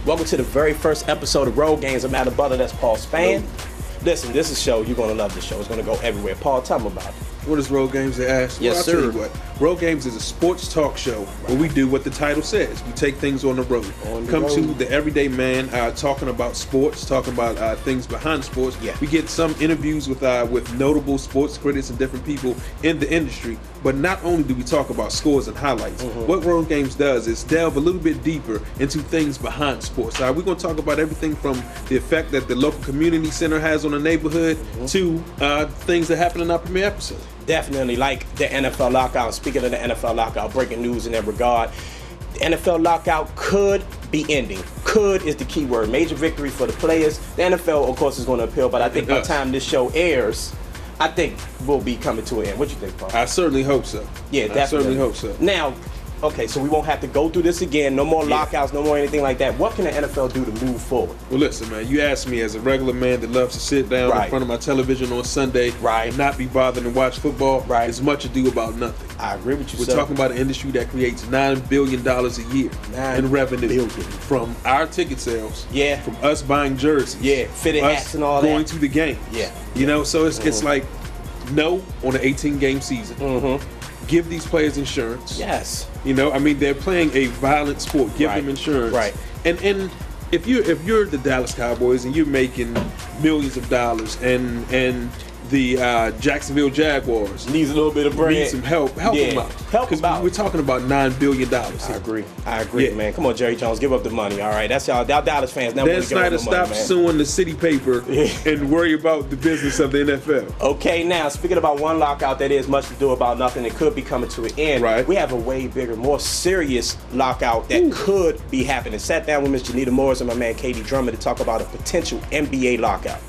Welcome to the very first episode of Road Games. I'm Adam Butler, that's Paul Span. Listen, this is a show, you're going to love this show. It's going to go everywhere. Paul, tell them about it. What is Road Games, they ask? Yes, I'll sir. tell you what. Road Games is a sports talk show where we do what the title says. We take things on the road. Come to the everyday man talking about sports, talking about things behind sports. Yeah. We get some interviews with notable sports critics and different people in the industry. But not only do we talk about scores and highlights, what Road Games does is delve a little bit deeper into things behind sports. We're going to talk about everything from the effect that the local community center has on the neighborhood to things that happen in our premiere episode. Definitely, like the NFL lockout. Speaking of the NFL lockout, breaking news in that regard. The NFL lockout could be ending. Could is the key word. Major victory for the players. The NFL, of course, is going to appeal, but I think by the time this show airs, I think we'll be coming to an end. What do you think, Paul? I certainly hope so. Yeah, definitely. I certainly hope so. Now, okay, so we won't have to go through this again. No more lockouts, no more anything like that. What can the NFL do to move forward? Well, listen, man, you asked me as a regular man that loves to sit down in front of my television on Sunday and not be bothered and watch football. There's much ado about nothing. I agree with you, We're talking about an industry that creates $9 billion a year in revenue from our ticket sales, from us buying jerseys, fitted hats and all that. Going to the game. You know, so it's like, no on an 18-game season. Give these players insurance. Yes. You know, I mean, they're playing a violent sport. Give them insurance. And if you're the Dallas Cowboys and you're making millions of dollars and the Jacksonville Jaguars needs a little bit of bread, need some help them out. Because we're talking about $9 billion. I agree, man. Come on, Jerry Jones, give up the money. All right, that's y'all Dallas fans. Now Dan Snyder, stop suing the city paper and worry about the business of the NFL. Okay, now speaking about one lockout that is much to do about nothing, it could be coming to an end. We have a way bigger, more serious lockout that could be happening. Sat down with Miss Janita Morris and my man KD Drummond to talk about a potential NBA lockout.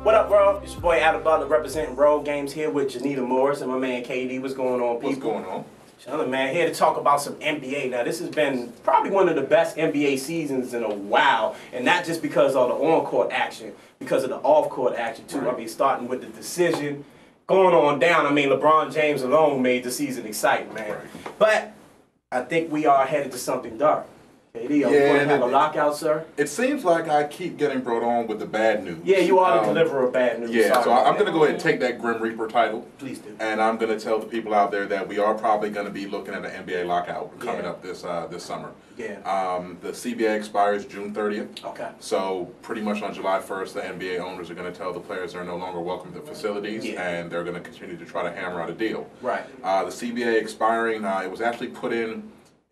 What up, world? It's your boy Adam Butler representing Road Games here with Janita Morris and my man KD. What's going on, people? What's going on? Shanelle, man, here to talk about some NBA. Now, this has been probably one of the best NBA seasons in a while, and not just because of the on-court action, because of the off-court action, too. I mean, starting with the decision, going on down. I mean, LeBron James alone made the season exciting, man. But I think we are headed to something dark. KD, are we going to have a lockout, sir? It seems like I keep getting brought on with the bad news. Yeah, you are the deliverer of bad news. Yeah, so I'm going to go ahead and take that Grim Reaper title. Please do. And I'm going to tell the people out there that we are probably going to be looking at an NBA lockout coming up this summer. The CBA expires June 30th. Okay. So pretty much on July 1st, the NBA owners are going to tell the players they're no longer welcome to facilities, and they're going to continue to try to hammer out a deal. Right. The CBA expiring, it was actually put in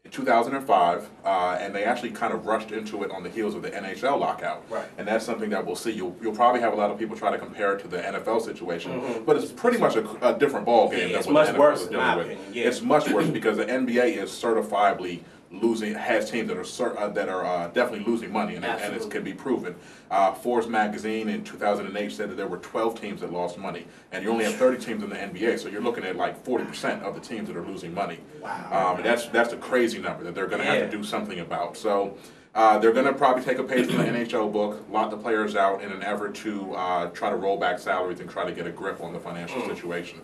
2005, and they actually kind of rushed into it on the heels of the NHL lockout. Right. And that's something that we'll see. You'll probably have a lot of people try to compare it to the NFL situation, but it's pretty much a different ball game than what the NFL is dealing with. It's much worse because the NBA is certifiably has teams that are definitely losing money, and it can be proven. Forbes magazine in 2008 said that there were 12 teams that lost money, and you only have 30 teams in the NBA, so you're looking at like 40% of the teams that are losing money. Wow. That's a crazy number that they're going to have to do something about. So they're going to probably take a page from the NHL book, lock the players out in an effort to try to roll back salaries and try to get a grip on the financial situation.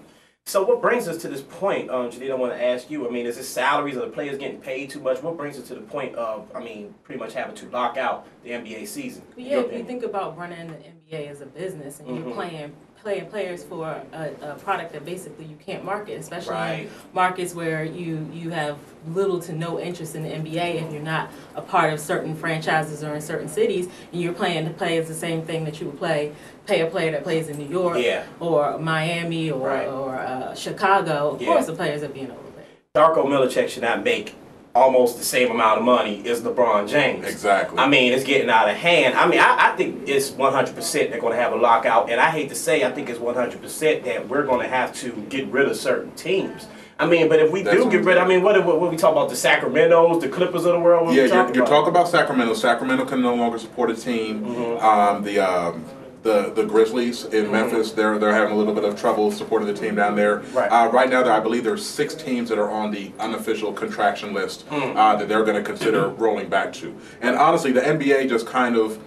So what brings us to this point, Janita, I want to ask you, I mean, is it salaries? Are the players getting paid too much? What brings us to the point of, I mean, pretty much having to lock out the NBA season? Yeah, if you think about running the NBA as a business and you're playing players for a product that basically you can't market, especially in markets where you have little to no interest in the NBA if you're not a part of certain franchises or in certain cities, and you're playing to play as the same thing that you would pay a player that plays in New York or Miami or Chicago. Of course the players are being overpaid. Darko Milicic should not make almost the same amount of money as LeBron James. Exactly. I mean, it's getting out of hand. I mean, I think it's 100% they're going to have a lockout, and I hate to say I think it's 100% that we're going to have to get rid of certain teams. I mean, but if we do get rid, I mean, what we talk about, the Sacramentos, the Clippers of the world? You're talking about Sacramento. Sacramento can no longer support a team. The Grizzlies in Memphis, they're having a little bit of trouble supporting the team down there. Right now, I believe there's 6 teams that are on the unofficial contraction list that they're going to consider rolling back to. And honestly, the NBA just kind of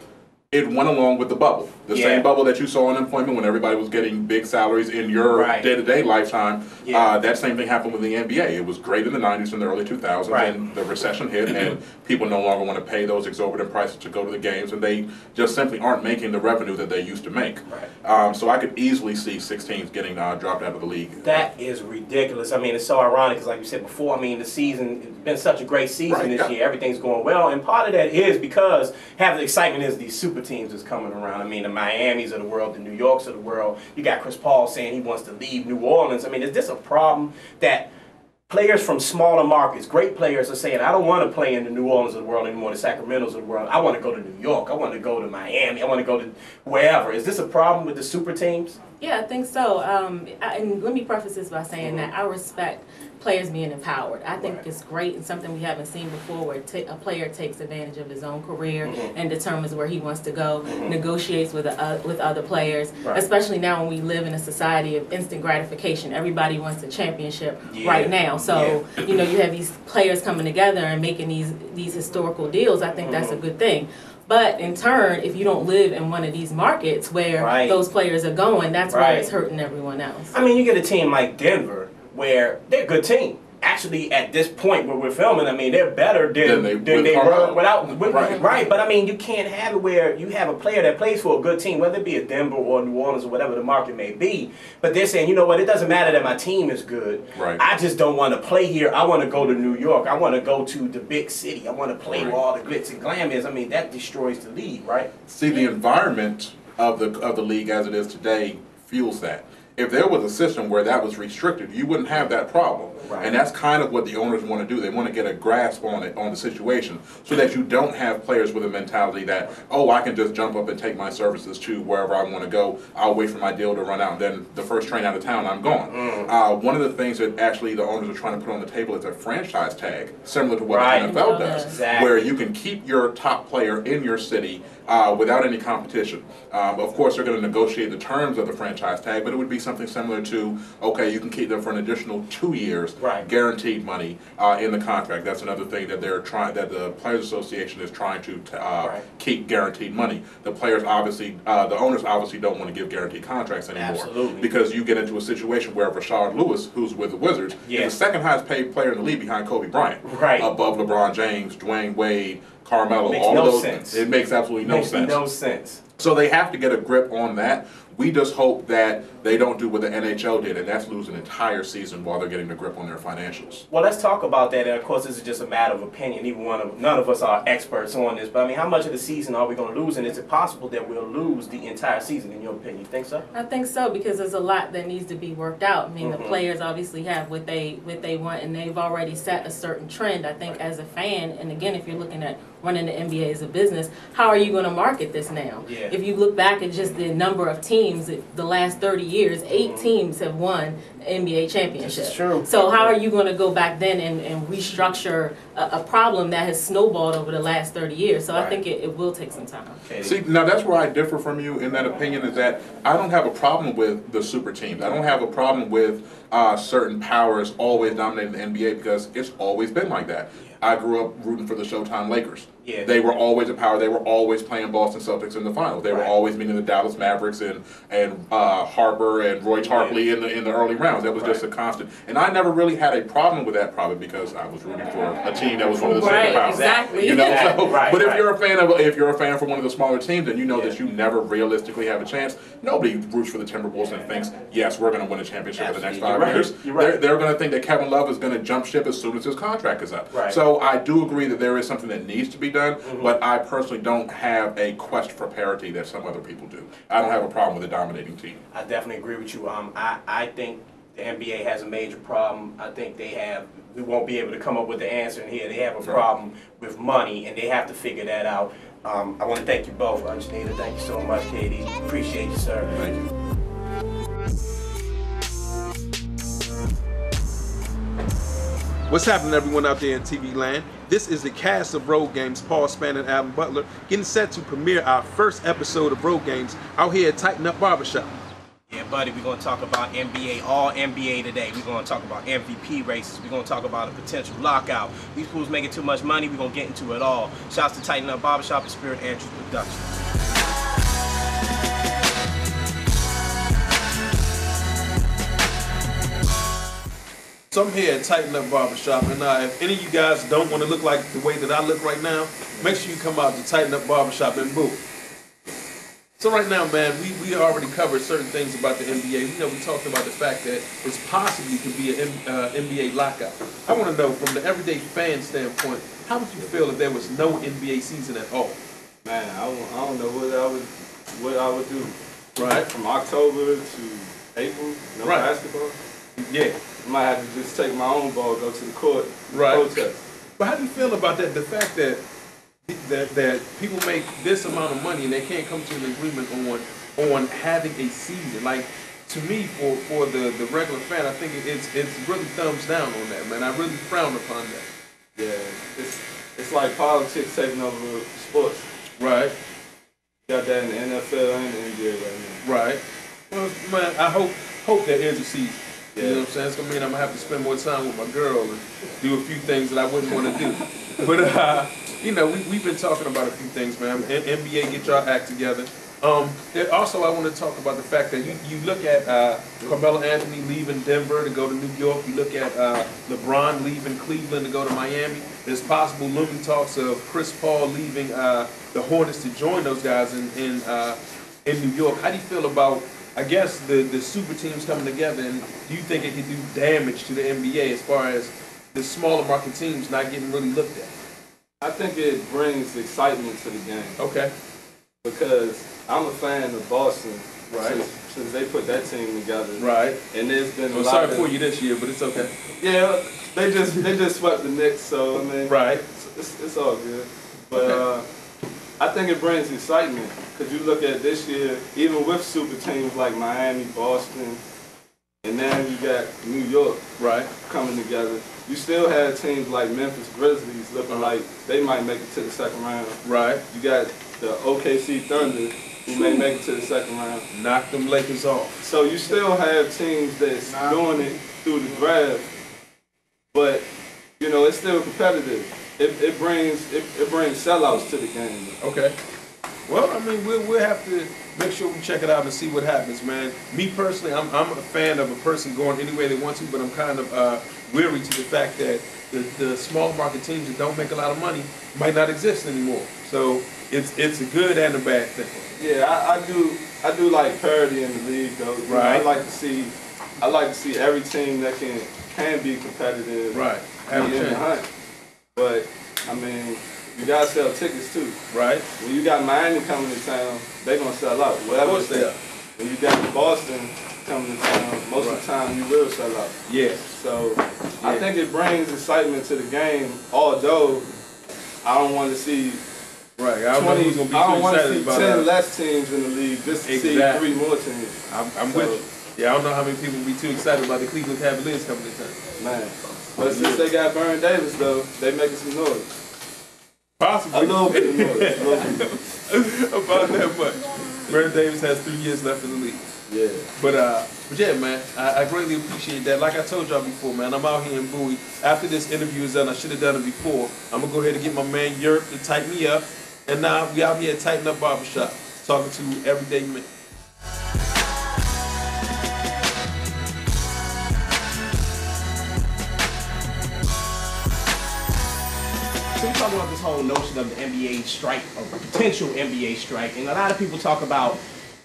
it went along with the bubble. The same bubble that you saw in employment when everybody was getting big salaries in your day-to-day lifetime. That same thing happened with the NBA. It was great in the 90s and the early 2000s, and the recession hit, and people no longer want to pay those exorbitant prices to go to the games, and they just simply aren't making the revenue that they used to make. So I could easily see 6 teams getting dropped out of the league. That is ridiculous. I mean, it's so ironic because, like you said before, I mean, the season, it's been such a great season this year. Everything's going well, and part of that is because half the excitement is these super teams that's coming around. I mean, the Miamis of the world, the New Yorks of the world. You got Chris Paul saying he wants to leave New Orleans. I mean, is this a problem that players from smaller markets, great players, are saying, I don't want to play in the New Orleans of the world anymore, the Sacramentos of the world. I want to go to New York. I want to go to Miami. I want to go to wherever. Is this a problem with the super teams? Yeah, I think so. And let me preface this by saying that I respect players being empowered. I think it's great and something we haven't seen before, where a player takes advantage of his own career and determines where he wants to go, negotiates with other players, especially now when we live in a society of instant gratification. Everybody wants a championship right now. So, you know, you have these players coming together and making these historical deals. I think that's a good thing. But in turn, if you don't live in one of these markets where those players are going, that's where it's hurting everyone else. I mean, you get a team like Denver, where they're a good team. Actually, at this point where we're filming, I mean, they're better than they were without. But I mean, you can't have it where you have a player that plays for a good team, whether it be a Denver or New Orleans or whatever the market may be. But they're saying, you know what, it doesn't matter that my team is good. I just don't want to play here. I want to go to New York. I want to go to the big city. I want to play where all the glitz and glam is. I mean, that destroys the league, right? See, the environment of the league as it is today fuels that. If there was a system where that was restricted, you wouldn't have that problem. And that's kind of what the owners want to do. They want to get a grasp on the situation, so that you don't have players with a mentality that, oh, I can just jump up and take my services to wherever I want to go. I'll wait for my deal to run out, and then the first train out of town, I'm gone. One of the things that actually the owners are trying to put on the table is a franchise tag, similar to what the NFL does, where you can keep your top player in your city without any competition. Of course, they're going to negotiate the terms of the franchise tag, but it would be something similar to, okay, you can keep them for an additional 2 years, guaranteed money in the contract. That's another thing that that the Players Association is trying to keep guaranteed money. The players obviously, the owners obviously don't want to give guaranteed contracts anymore, because you get into a situation where Rashard Lewis, who's with the Wizards, is the second highest paid player in the league behind Kobe Bryant, above LeBron James, Dwayne Wade, Carmelo, all of those. Sense. It makes absolutely no sense. No sense. So they have to get a grip on that. We just hope that they don't do what the NHL did, and that's lose an entire season while they're getting the grip on their financials. Well, let's talk about that. And of course, this is just a matter of opinion. None of us are experts on this. But I mean, how much of the season are we going to lose? And is it possible that we'll lose the entire season, in your opinion? You think so? I think so, because there's a lot that needs to be worked out. I mean, the players obviously have what they want, and they've already set a certain trend. I think as a fan, and again, if you're looking at running the NBA as a business, how are you going to market this now? If you look back at just the number of teams, the last 30 years, 8 teams have won the NBA championship. This is true. So how are you going to go back then and restructure a problem that has snowballed over the last 30 years? So I think it will take some time. See, now that's where I differ from you in that opinion, is that I don't have a problem with the super teams. I don't have a problem with certain powers always dominating the NBA, because it's always been like that. I grew up rooting for the Showtime Lakers. They were always a power. They were always playing Boston Celtics in the finals. They were always meeting the Dallas Mavericks and Harper and Roy Tarpley in the early rounds. That was just a constant. And I never really had a problem with that, probably because I was rooting for a team that was one of the superpowers. Exactly. You know, so, but if you're a fan for one of the smaller teams, then you know that you never realistically have a chance. Nobody roots for the Timberwolves and thinks, yes, we're going to win a championship in the next 5 years. They're going to think that Kevin Love is going to jump ship as soon as his contract is up. So I do agree that there is something that needs to be done, but I personally don't have a quest for parity that some other people do. I don't have a problem with a dominating team. I definitely agree with you. I think the NBA has a major problem. I think we won't be able to come up with the answer in here. They have a problem with money, and they have to figure that out. I want to thank you both, Janita. Thank you so much, Katie. Appreciate you, sir. Thank you. What's happening, everyone out there in TV land? This is the cast of Road Games, Paul Spann and Adam Butler, getting set to premiere our first episode of Road Games out here at Tighten Up Barbershop. Yeah, buddy, we're going to talk about NBA, all NBA today. We're going to talk about MVP races. We're going to talk about a potential lockout. These fools making too much money. We're going to get into it all. Shouts to Tighten Up Barbershop and Spirut Andrews Productions. So I'm here at Tighten Up Barbershop, and if any of you guys don't want to look like the way that I look right now, make sure you come out to Tighten Up Barbershop in Bowie. So right now, man, we already covered certain things about the NBA. You know, we talked about the fact that it's possibly could be an NBA lockout. I want to know, from the everyday fan standpoint, how would you feel if there was no NBA season at all? Man, I don't know what I would do. Right. From October to April, no basketball. Yeah. I might have to just take my own ball, go to the court, protest. But how do you feel about that? The fact that people make this amount of money and they can't come to an agreement on having a season. Like, to me, for the regular fan, I think it's really thumbs down on that, man. I really frown upon that. Yeah, it's like politics taking over sports. Right. You got that in the NFL and the NBA right now. Right. Well, man, I hope there is a season. Yeah. You know what I'm saying? It's gonna mean I'm gonna have to spend more time with my girl and do a few things that I wouldn't want to do. But you know, we've been talking about a few things, man. NBA, get your act together. Also, I want to talk about the fact that you look at Carmelo Anthony leaving Denver to go to New York. You look at LeBron leaving Cleveland to go to Miami. There's possible looming talks of Chris Paul leaving the Hornets to join those guys in New York. How do you feel about, I guess, the super teams coming together, and do you think it can do damage to the NBA as far as the smaller market teams not getting really looked at? I think it brings excitement to the game. Okay. Because I'm a fan of Boston, right? Since they put that team together, right? And there's been a lot. Sorry for you this year, but it's okay. Yeah, they just swept the Knicks, so I mean, right? It's all good. But I think it brings excitement because you look at this year, even with super teams like Miami, Boston, and then you got New York, right, coming together. You still have teams like Memphis Grizzlies looking like they might make it to the second round. Right. You got the OKC Thunder who may make it to the second round. Knock them Lakers off. So you still have teams that's doing it through the draft, but you know it's still competitive. It brings sellouts to the game. Okay. Well, I mean, we'll have to make sure we check it out and see what happens, man. Me personally, I'm a fan of a person going any way they want to, but I'm kind of weary to the fact that the small market teams that don't make a lot of money might not exist anymore. So it's a good and a bad thing. Yeah, I do like parity in the league though. Right. I like to see every team that can be competitive. Right. In the hunt. But I mean, you gotta sell tickets too. Right. When you got Miami coming to town, they gonna sell out. Whatever it's there. When you got Boston coming to town, most of the time you will sell out. Yeah. So I think it brings excitement to the game, although I don't want to see I don't want to see 10 less teams in the league just to see 3 more teams. I'm with you. Yeah, I don't know how many people will be too excited about the Cleveland Cavaliers coming to town. Man. But since they got Baron Davis though, they making some noise. Possibly. A little bit of noise. About that much. Baron Davis has 3 years left in the league. Yeah. But yeah, man, I greatly appreciate that. Like I told y'all before, man, I'm out here in Bowie. After this interview is done, I should have done it before. I'm going to go ahead and get my man Yerk to tighten me up. And now we out here at Tighten Up Barbershop, talking to everyday men. So we talk about this whole notion of the NBA strike, or potential NBA strike, and a lot of people talk about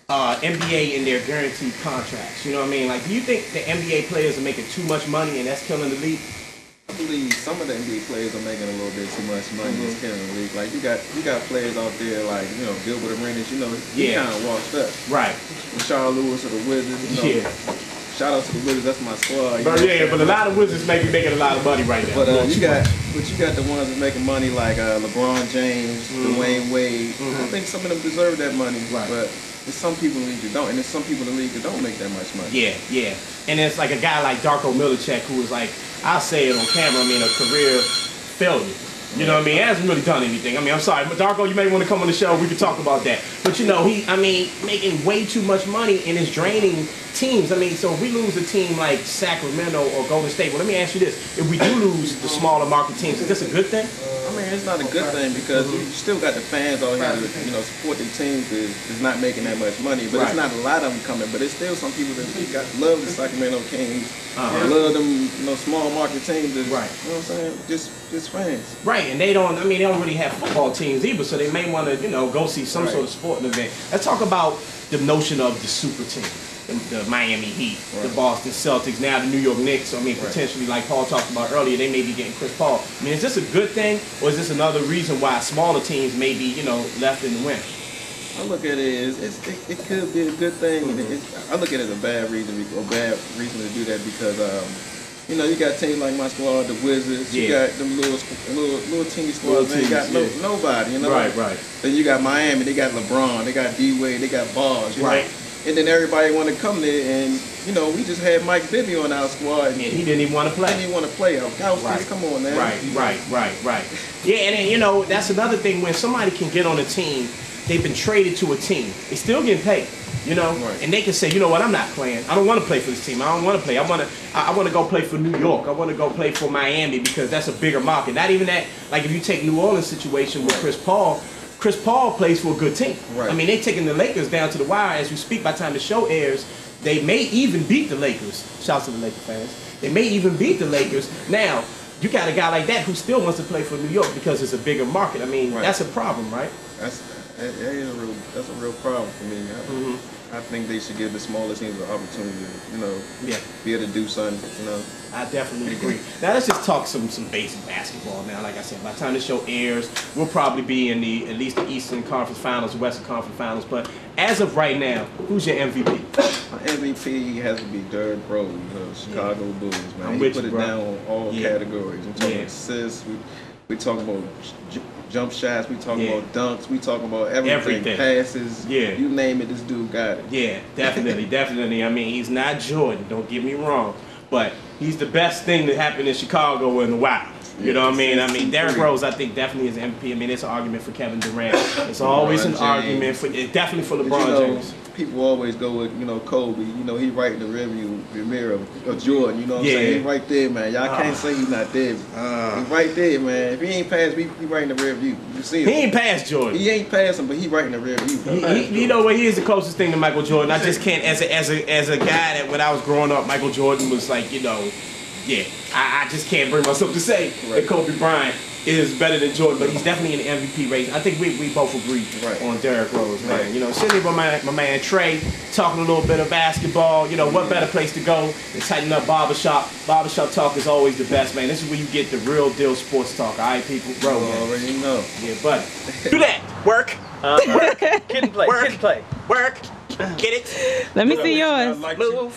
NBA and their guaranteed contracts. You know what I mean? Like, do you think the NBA players are making too much money and that's killing the league? I believe some of the NBA players are making a little bit too much money. It's killing the league. Like you got players out there like Gilbert Arenas. He kind of washed up. Right. Sean Lewis of the Wizards. Shout out to the Wizards. That's my squad. But a lot of Wizards making a lot of money right now. But you got the ones that making money like LeBron James, Dwayne Wade. I think some of them deserve that money. Right. But there's some people in the league that don't, and there's some people in the league that don't make that much money. Yeah. And it's like a guy like Darko Milicic who is like, I'll say it on camera, a career failure. You know what I mean? He hasn't really done anything. I'm sorry, but Darko, you may want to come on the show. We could talk about that. But making way too much money and is draining teams. So if we lose a team like Sacramento or Golden State, well, let me ask you this: if we do lose the smaller market teams, is this a good thing? it's not a good thing because you still got the fans out here that, you know, support their teams is not making that much money, but it's not a lot of them coming, but it's still some people that love the Sacramento Kings, love them, you know, small market teams, you know what I'm saying, just fans. Right, and they don't really have football teams either, so they may want to, you know, go see some sort of sporting event. Let's talk about the notion of the super team. The Miami Heat, the Boston Celtics, now the New York Knicks. I mean, potentially, like Paul talked about earlier, they may be getting Chris Paul. I mean, is this a good thing, or is this another reason why smaller teams may be, you know, left in the wind? I look at it as it could be a good thing. I look at it as a bad reason to do that because you know, you got teams like my squad, the Wizards. You got them little teeny squads. They got nobody. You know, right. Then you got Miami. They got LeBron. They got D-Wade. They got Bars. You know? And then everybody want to come there, and you know, we just had Mike Bibby on our squad. And he didn't even want to play. He didn't want to play. Come on, man. Right. Yeah, and then, you know, that's another thing. When somebody can get on a team, they've been traded to a team. They still getting paid. You know, and they can say, you know what, I'm not playing. I don't want to play for this team. I don't want to play. I want to go play for New York. I want to go play for Miami because that's a bigger market. Not even that. Like if you take New Orleans situation with Chris Paul plays for a good team. I mean, they're taking the Lakers down to the wire as we speak. By the time the show airs, they may even beat the Lakers. Shouts to the Lakers fans. They may even beat the Lakers. Now, you got a guy like that who still wants to play for New York because it's a bigger market. I mean, that's a problem, right? That's a real problem for me. I think they should give the smaller teams an opportunity to, you know, be able to do something, you know. I definitely agree. Now let's just talk some basic basketball now. Like I said, by the time the show airs, we'll probably be in at least the Eastern Conference Finals, Western Conference Finals. But as of right now, who's your MVP? My MVP has to be Derrick Rose, you know, Chicago Bulls, man. He put it down on all categories. I'm talking assists, we talk about jump shots, we talk about dunks, we talk about everything. Passes, you name it, this dude got it. Yeah, definitely. I mean, he's not Jordan, don't get me wrong, but he's the best thing that happened in Chicago in a while. You know what I mean? I mean, Derrick Rose, I think, definitely is MVP. I mean, it's an argument for Kevin Durant. It's always an argument for, definitely for LeBron James. People always go with, you know, Kobe. You know, he right in the rearview mirror of Jordan. You know what I'm saying? He right there, man. Y'all can't say he's not there. He right there, man. If he ain't past me, he right in the rear view. You see him? He ain't past Jordan. He ain't past him, but he right in the rear view. You know what? He is the closest thing to Michael Jordan. I just can't, as a guy that when I was growing up, Michael Jordan was like, you know, I just can't bring myself to say that Kobe Bryant is better than Jordan, but he's definitely in the MVP race. I think we both agree on Derrick Rose, man. You know, sitting here with my man Trey, talking a little bit of basketball. You know, what better place to go than tighten up Barbershop. Barbershop talk is always the best, man. This is where you get the real deal sports talk. All right, people? Bro, man. Already know. Yeah, buddy. Do that. Work. Work. Kid and play. Work. Kid and play. Work. Get it? Let me see yours. Move.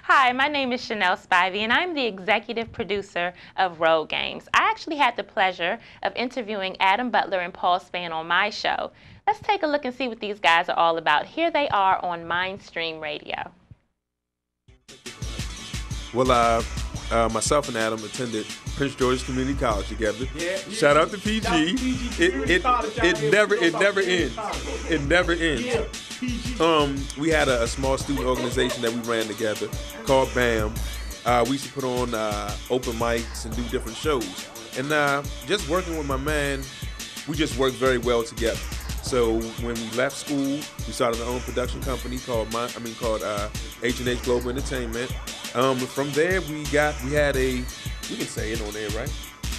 Hi, my name is Shanelle Spivey, and I'm the executive producer of Road Games. I actually had the pleasure of interviewing Adam Butler and Paul Spann on my show. Let's take a look and see what these guys are all about. Here they are on Mindstream Radio. Well, myself and Adam attended Prince George's Community College together. Shout out to PG. It never ends. It never ends. We had a small student organization that we ran together called BAM. We used to put on open mics and do different shows. And just working with my man, we just worked very well together. So when we left school, we started our own production company called H&H Global Entertainment. From there, we can say it on there, right?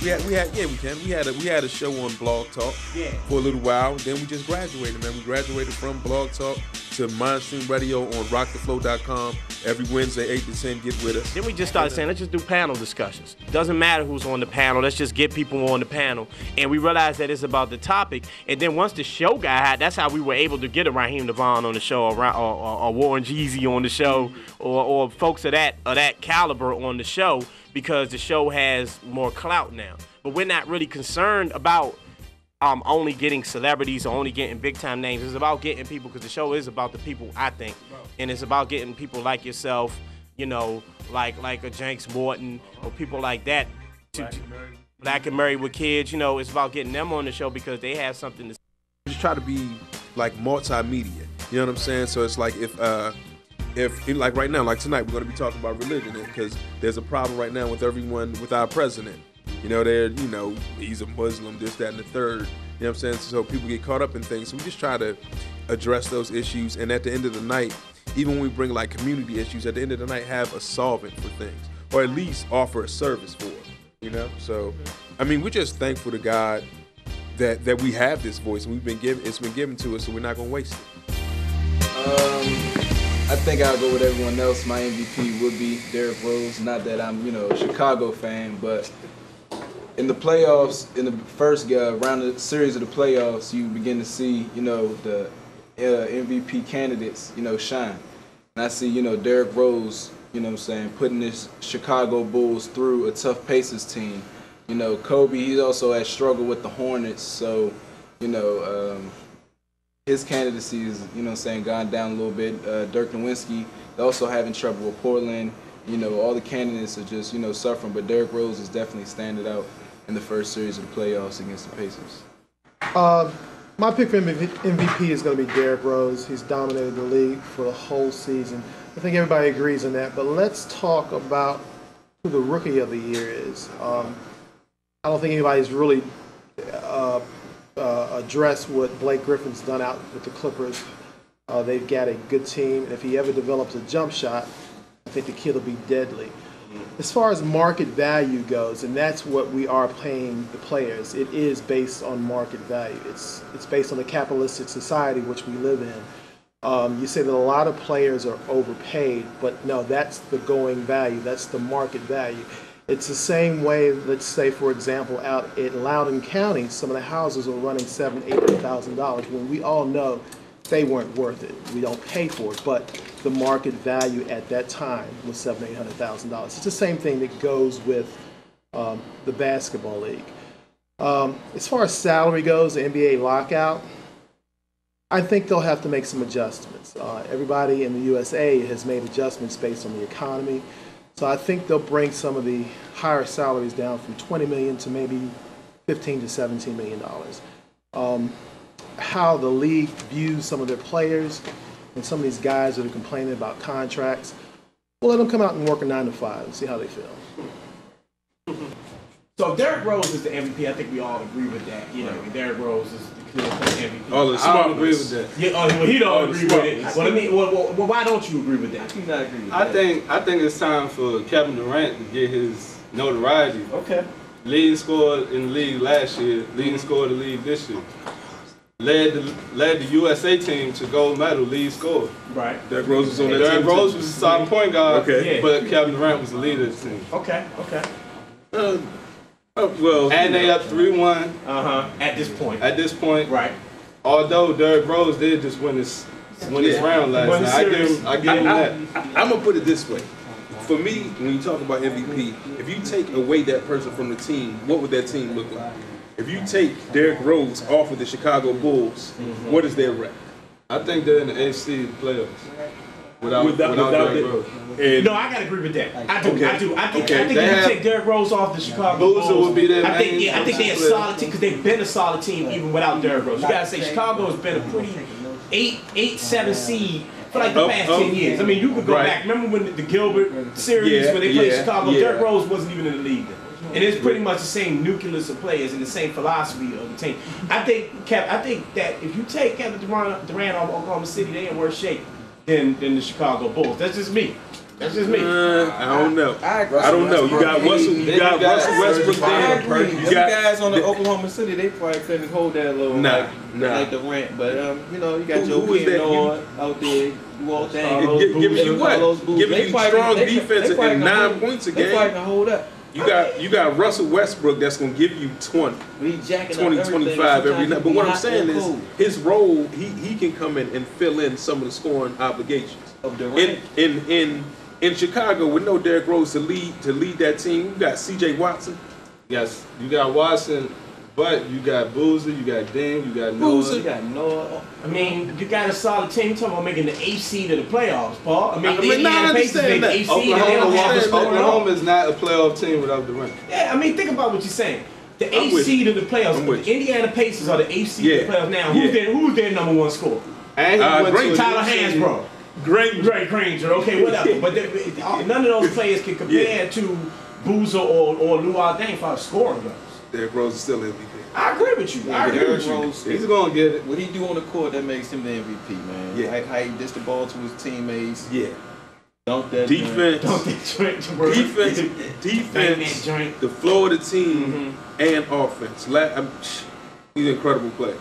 We had a show on Blog Talk for a little while. Then we just graduated, man. We graduated from Blog Talk to Mindstream Radio on rocktheflow.com. Every Wednesday, 8 to 10, get with us. Then we just started saying, let's just do panel discussions. Doesn't matter who's on the panel. Let's just get people on the panel. And we realized that it's about the topic. And then once the show got hot, that's how we were able to get a Raheem Devon on the show, or Warren Jeezy on the show, or folks of that caliber on the show, because the show has more clout now. But we're not really concerned about only getting celebrities or only getting big time names. It's about getting people, because the show is about the people, I think. And it's about getting people like yourself, you know, like a Jenks Morton or people like that. Black and Married with Kids, you know, it's about getting them on the show because they have something to say. Just try to be like multimedia. You know what I'm saying? So it's like if if like right now, like tonight, we're going to be talking about religion because there's a problem right now with everyone, with our president. He's a Muslim, this, that, and the third. You know what I'm saying? So people get caught up in things. So we just try to address those issues. And at the end of the night, even when we bring like community issues, at the end of the night, have a solvent for things, or at least offer a service for it. So, I mean, we're just thankful to God that we have this voice. And it's been given to us, so we're not gonna waste it. I think I'll go with everyone else. My MVP would be Derrick Rose. Not that I'm, a Chicago fan, but in the playoffs, in the first round of the series of the playoffs, you begin to see, the MVP candidates, shine. And I see, Derrick Rose, putting this Chicago Bulls through a tough Pacers team. Kobe, he also has struggled with the Hornets, so, his candidacy is, gone down a little bit. Dirk Nowitzki, they're also having trouble with Portland. All the candidates are just, suffering, but Derrick Rose is definitely standing out in the first series of the playoffs against the Pacers. My pick for MVP is going to be Derrick Rose. He's dominated the league for the whole season. I think everybody agrees on that, but let's talk about who the Rookie of the Year is. I don't think anybody's really addressed what Blake Griffin's done out with the Clippers. They've got a good team, and if he ever develops a jump shot, I think the kid will be deadly. As far as market value goes, and that's what we are paying the players, it is based on market value. It's based on the capitalistic society which we live in. You say that a lot of players are overpaid, but no, that's the going value. That's the market value. It's the same way, let's say, for example, out in Loudoun County, some of the houses are running $700,000, $800,000 when we all know they weren't worth it. We don't pay for it, but the market value at that time was $700,000, $800,000. It's the same thing that goes with the basketball league. As far as salary goes, the NBA lockout, I think they'll have to make some adjustments. Everybody in the USA has made adjustments based on the economy. So I think they'll bring some of the higher salaries down from $20 million to maybe $15 to $17 million. How the league views some of their players and some of these guys that are complaining about contracts, we'll let them come out and work a 9 to 5 and see how they feel. So if Derrick Rose is the MVP, I think we all agree with that. Derrick Rose is the MVP. I don't agree with that. Yeah, well, he don't agree with it. Well, I mean, well, why don't you agree with that? I do not agree with that. I think it's time for Kevin Durant to get his notoriety. Okay. Leading scorer in the league last year, leading scorer of the league this year. Led the USA team to gold medal, lead scorer. Right. Derrick Rose was on that team. Derrick Rose was the starting point guard, okay. But Kevin Durant was the leader of the team. Okay. And they up 3-1. At this point. Right. Although Derrick Rose did just win his round last night. I give him that. I'm gonna put it this way. For me, when you talk about MVP, if you take away that person from the team, what would that team look like? If you take Derrick Rose off of the Chicago Bulls, what is their record? I think they're in the AFC playoffs. Without Derrick Rose. No, I gotta agree with that. I do. I think if you take Derrick Rose off the Chicago Bulls, would be their I think they're a solid team because they've been a solid team even without Derrick Rose. You gotta say Chicago has been a pretty 8-7 seed for like the past 10 years. I mean, you could go back. Remember when the Gilbert series when they played Chicago? Derrick Rose wasn't even in the league then. And it's pretty much the same nucleus of players and the same philosophy of the team. I think that if you take Kevin Durant off Oklahoma City, they in worse shape than the Chicago Bulls. That's just me. I don't know. I don't know. You got Russell Westbrook there. You guys on the Oklahoma City, they probably couldn't hold that low like Durant. But you got Joe Kim out there. You walk down. Giving you what? Giving you strong defense and 9 points a game. They probably can hold up. You got Russell Westbrook that's going to give you 20, 25 every night. But what I'm saying is his role, he can come in and fill in some of the scoring obligations. In Chicago, with no Derrick Rose to lead that team, you got C.J. Watson. Yes, you got Watson, but you got Boozer, you got Dame, you got Noah. You got Noah. I mean, you got a solid team. You're talking about making the 8th seed of the playoffs, Paul. I mean, the Pacers made the 8th seed. Oklahoma is not a playoff team without Durant. Yeah, I mean, think about what you're saying. The 8th seed of the playoffs. The Indiana Pacers are the 8th seed of the playoffs now. Who's their number one scorer? And he went to Tyler Hansbrough. Granger, okay, whatever. But none of those players can compare to Boozer or Luol Deng for scoring goals. Derrick Rose is still MVP. I agree with you. I agree with you. Rose, He's gonna get it. What he do on the court that makes him the MVP, man. Yeah. Like how he dished the ball to his teammates. Yeah. Dunk that Defense. Don't get Defense. The flow of the team and offense. He's an incredible player.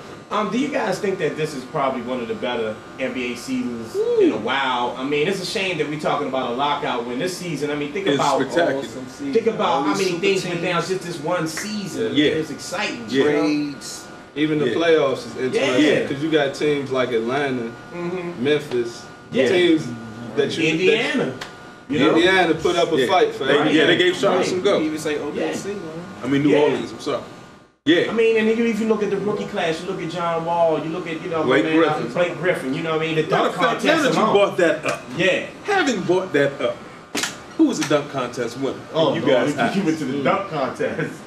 Do you guys think that this is probably one of the better NBA seasons in a while? I mean, it's a shame that we're talking about a lockout when this season, I mean, think about spectacular. how many things went down just this one season. Yeah. It's exciting. Trades. Even the playoffs is interesting because you got teams like Atlanta, Memphis, teams that you Indiana. Indiana put up a fight for every they gave Charlotte some go. You even say OKC, man. I mean, New Orleans, I'm sorry. Yeah. I mean, and if you look at the rookie class, you look at John Wall, you look at, Blake Griffin, you know what I mean? The dunk contest now that you brought that up. Yeah. Having brought that up, who was the dunk contest winner? Oh, you guys you went to the dunk contest.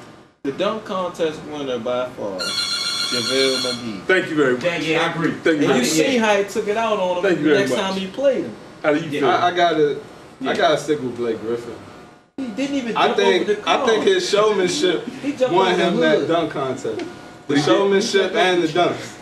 The dunk contest winner by far, JaVale McGee. Thank you very much. Yeah, I agree. Thank you. And you see how he took it out on him the next time he played him. How do you feel? I gotta stick with Blake Griffin. He didn't even I think his showmanship won him that dunk contest. The showmanship and the dunks.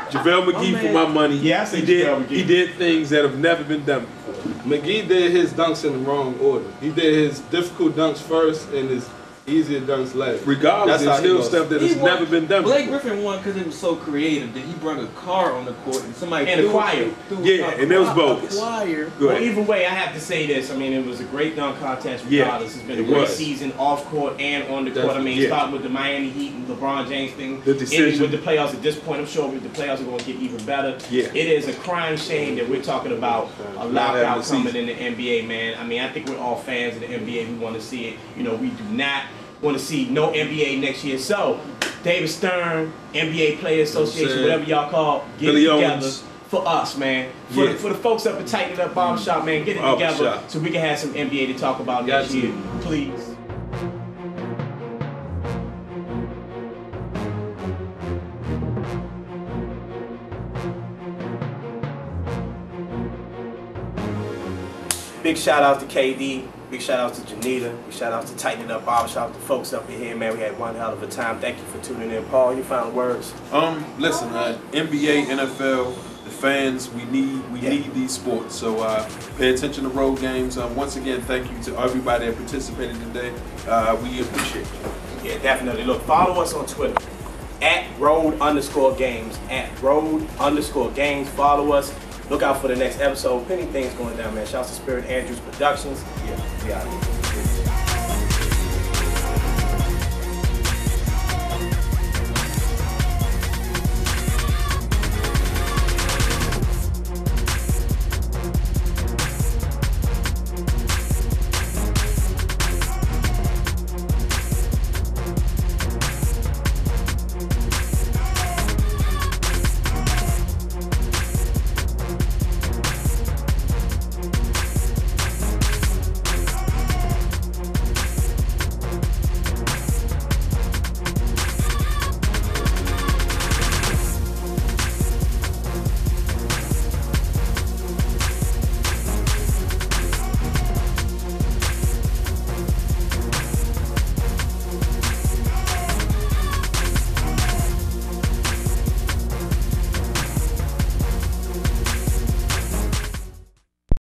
JaVale McGee for my money. Yeah, I see JaVale McGee. He did things that have never been done before. McGee did his dunks in the wrong order. He did his difficult dunks first and his easier dunks last. Regardless, there's still stuff that has never been done Blake before. Griffin won because he was so creative that he brought a car on the court and somebody And a choir. And it was bogus. Well, either way, I have to say this. I mean, it was a great dunk contest regardless. It's been a great season off court and on the court. I mean, starting with the Miami Heat and LeBron James thing. The decision. Ending with the playoffs at this point. I'm sure the playoffs are going to get even better. Yeah. It is a crying shame that we're talking about a lockout coming in the NBA, man. I mean, I think we're all fans of the NBA. We want to see it. We do not want to see no NBA next year. So, David Stern, NBA Players Association, whatever y'all call, get it together for us, man. For the folks up at Tighten It Up Barbershop, man, get it together so we can have some NBA to talk about next year, please. Big shout out to KD. Big shout out to Janita. Big shout out to Tighten It Up Barbershop. The folks up in here, man, we had one hell of a time. Thank you for tuning in. Paul, you final words? Listen, NBA, NFL, the fans, we need these sports. So pay attention to road games. Once again, thank you to everybody that participated today. We appreciate you. Yeah, definitely. Look, follow us on Twitter @road_games. @road_games. Follow us. Look out for the next episode. Plenty things going down, man. Shouts to Spirut Andrews Productions. Yeah, we out here.